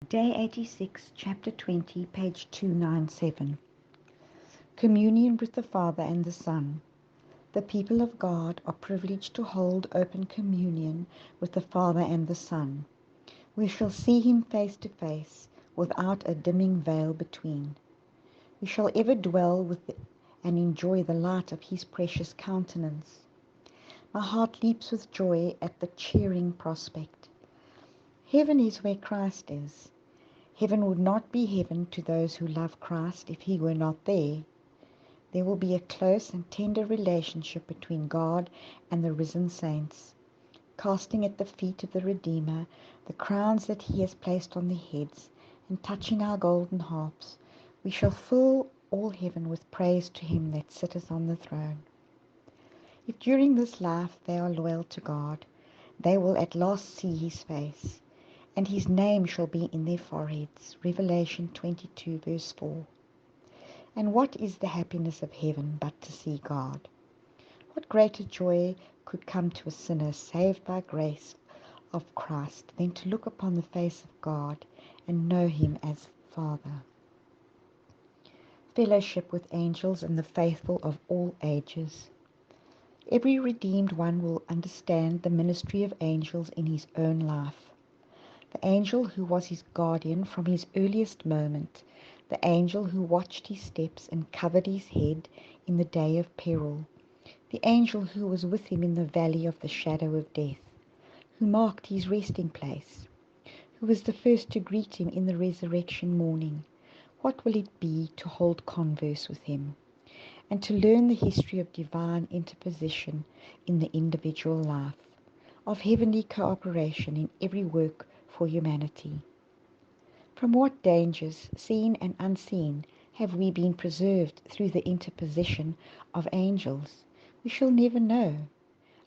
Day 86, Chapter 20, page 297. Communion with the Father and the Son. The people of God are privileged to hold open communion with the Father and the Son. We shall see him face to face, without a dimming veil between. We shall ever dwell with and enjoy the light of his precious countenance. My heart leaps with joy at the cheering prospect. Heaven is where Christ is. Heaven would not be heaven to those who love Christ if he were not there. There will be a close and tender relationship between God and the risen saints. Casting at the feet of the Redeemer the crowns that he has placed on their heads, and touching our golden harps, we shall fill all heaven with praise to him that sitteth on the throne. If during this life they are loyal to God, they will at last see his face, and his name shall be in their foreheads. Revelation 22, verse 4. And what is the happiness of heaven but to see God? What greater joy could come to a sinner saved by grace of Christ than to look upon the face of God and know him as Father? Fellowship with angels and the faithful of all ages. Every redeemed one will understand the ministry of angels in his own life. The angel who was his guardian from his earliest moment, the angel who watched his steps and covered his head in the day of peril, the angel who was with him in the valley of the shadow of death, who marked his resting place, who was the first to greet him in the resurrection morning. What will it be to hold converse with him, and to learn the history of divine interposition in the individual life, of heavenly cooperation in every work for humanity? From what dangers, seen and unseen, have we been preserved through the interposition of angels? We shall never know,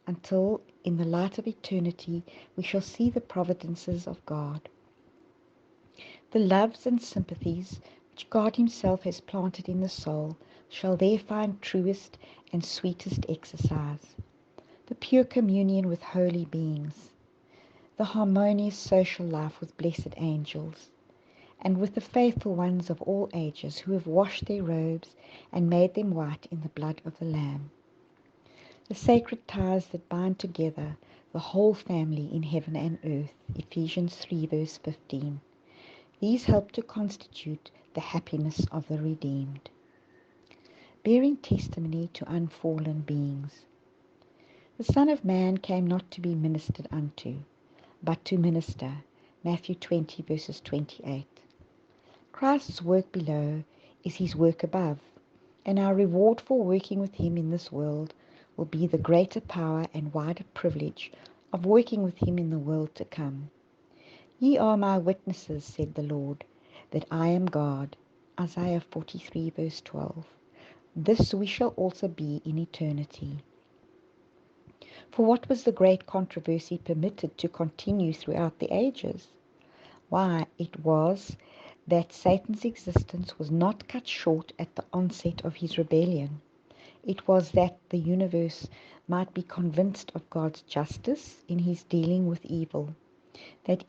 until in the light of eternity we shall see the providences of God. The loves and sympathies which God himself has planted in the soul shall there find truest and sweetest exercise. The pure communion with holy beings, the harmonious social life with blessed angels, and with the faithful ones of all ages who have washed their robes and made them white in the blood of the Lamb. The sacred ties that bind together the whole family in heaven and earth, Ephesians 3 verse 15. These help to constitute the happiness of the redeemed. Bearing testimony to unfallen beings. The Son of Man came not to be ministered unto, but to minister, Matthew 20 verses 28. Christ's work below is his work above, and our reward for working with him in this world will be the greater power and wider privilege of working with him in the world to come. Ye are my witnesses, said the Lord, that I am God. Isaiah 43 verse 12. This we shall also be in eternity. For what was the great controversy permitted to continue throughout the ages? Why, it was that Satan's existence was not cut short at the onset of his rebellion. It was that the universe might be convinced of God's justice in his dealing with evil, that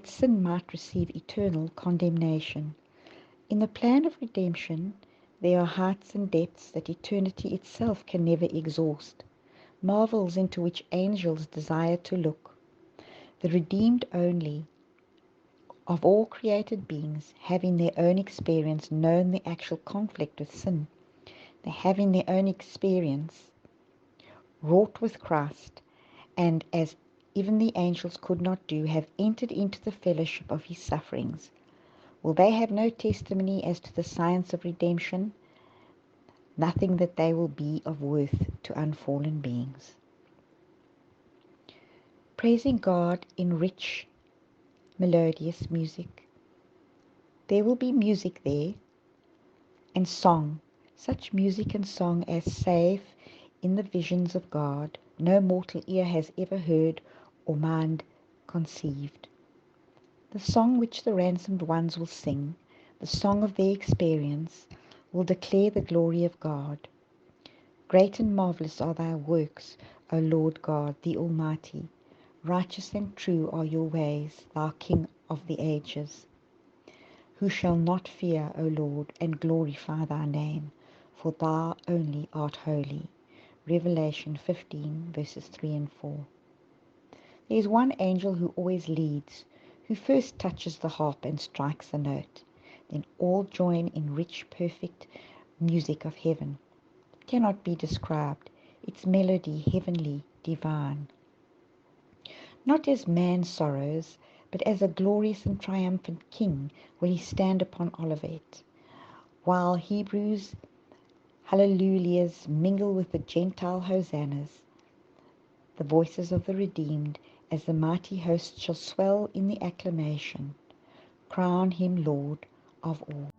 sin might receive eternal condemnation. In the plan of redemption, there are heights and depths that eternity itself can never exhaust, marvels into which angels desire to look. The redeemed only of all created beings have in their own experience known the actual conflict with sin. They have in their own experience wrought with Christ, and as even the angels could not do, have entered into the fellowship of his sufferings. Will they have no testimony as to the science of redemption? Nothing that they will be of worth to unfallen beings. Praising God in rich, melodious music. There will be music there, and song, such music and song as save in the visions of God no mortal ear has ever heard or mind conceived. The song which the ransomed ones will sing, the song of their experience, will declare the glory of God. Great and marvelous are thy works, O Lord God, the Almighty. Righteous and true are your ways, thou King of the ages. Who shall not fear, O Lord, and glorify thy name? For thou only art holy. Revelation 15, verses 3 and 4. There is one angel who always leads, who first touches the harp and strikes the note. Then all join in rich, perfect music of heaven. It cannot be described, its melody heavenly, divine. Not as man sorrows, but as a glorious and triumphant king will he stand upon Olivet, while Hebrews' hallelujahs mingle with the Gentile hosannas, the voices of the redeemed, as the mighty host shall swell in the acclamation, crown him Lord of all.